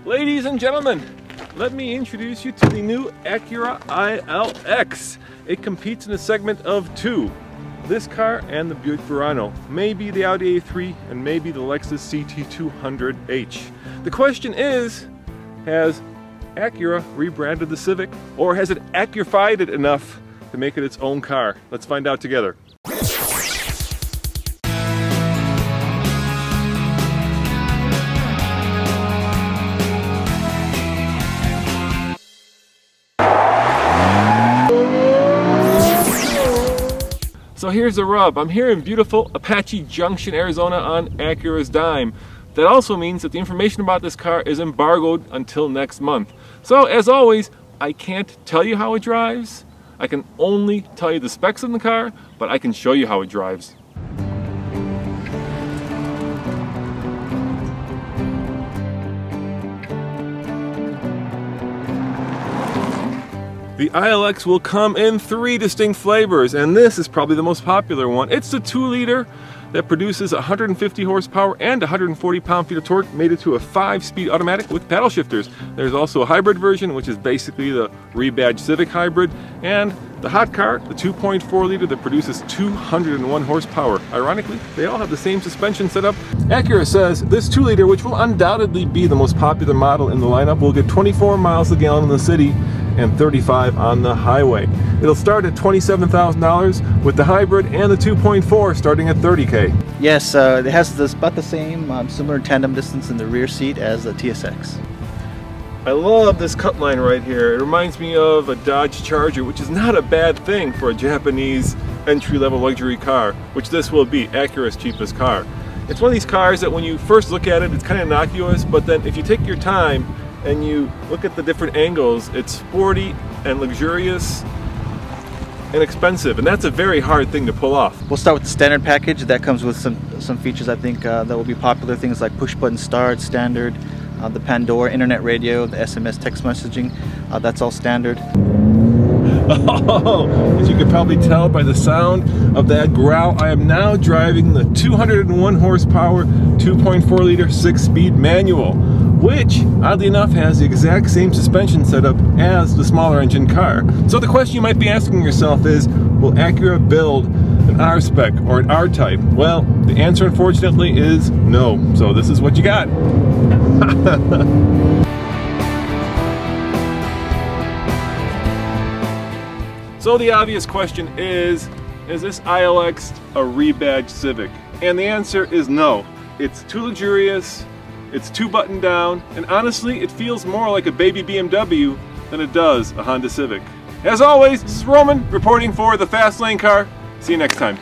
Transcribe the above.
Ladies and gentlemen, let me introduce you to the new Acura ILX. It competes in a segment of two. This car and the Buick Verano, maybe the Audi A3, and maybe the Lexus CT200H. The question is, has Acura rebranded the Civic, or has it Acurified it enough to make it its own car? Let's find out together. So here's the rub. I'm here in beautiful Apache Junction, Arizona on Acura's dime. That also means that the information about this car is embargoed until next month. So as always, I can't tell you how it drives. I can only tell you the specs of the car, but I can show you how it drives. The ILX will come in 3 distinct flavors, and this is probably the most popular one. It's the 2-liter that produces 150 horsepower and 140 pound-feet of torque, made it to a 5-speed automatic with paddle shifters. There's also a hybrid version, which is basically the rebadged Civic hybrid, and the hot car, the 2.4-liter that produces 201 horsepower. Ironically, they all have the same suspension setup. Acura says this 2-liter, which will undoubtedly be the most popular model in the lineup, will get 24 miles a gallon in the city and 35 on the highway. It'll start at $27,000 with the hybrid and the 2.4 starting at $30K. Yes, it has about the same similar tandem distance in the rear seat as the TSX. I love this cut line right here. It reminds me of a Dodge Charger, which is not a bad thing for a Japanese entry-level luxury car, which this will be, Acura's cheapest car. It's one of these cars that when you first look at it, it's kind of innocuous, but then if you take your time and you look at the different angles, it's sporty and luxurious and expensive, and that's a very hard thing to pull off. We'll start with the standard package. That comes with some features I think that will be popular, things like push-button start, standard, the Pandora, internet radio, the SMS text messaging, that's all standard. Oh, as you can probably tell by the sound of that growl, I am now driving the 201 horsepower 2.4-liter 6-speed manual, which, oddly enough, has the exact same suspension setup as the smaller engine car. So the question you might be asking yourself is, will Acura build an R-Spec or an R-Type? Well, the answer unfortunately is no. So this is what you got. So the obvious question is this ILX a rebadged Civic? And the answer is no. It's too luxurious, it's too buttoned down, and honestly, it feels more like a baby BMW than it does a Honda Civic. As always, this is Roman reporting for the Fast Lane Car. See you next time.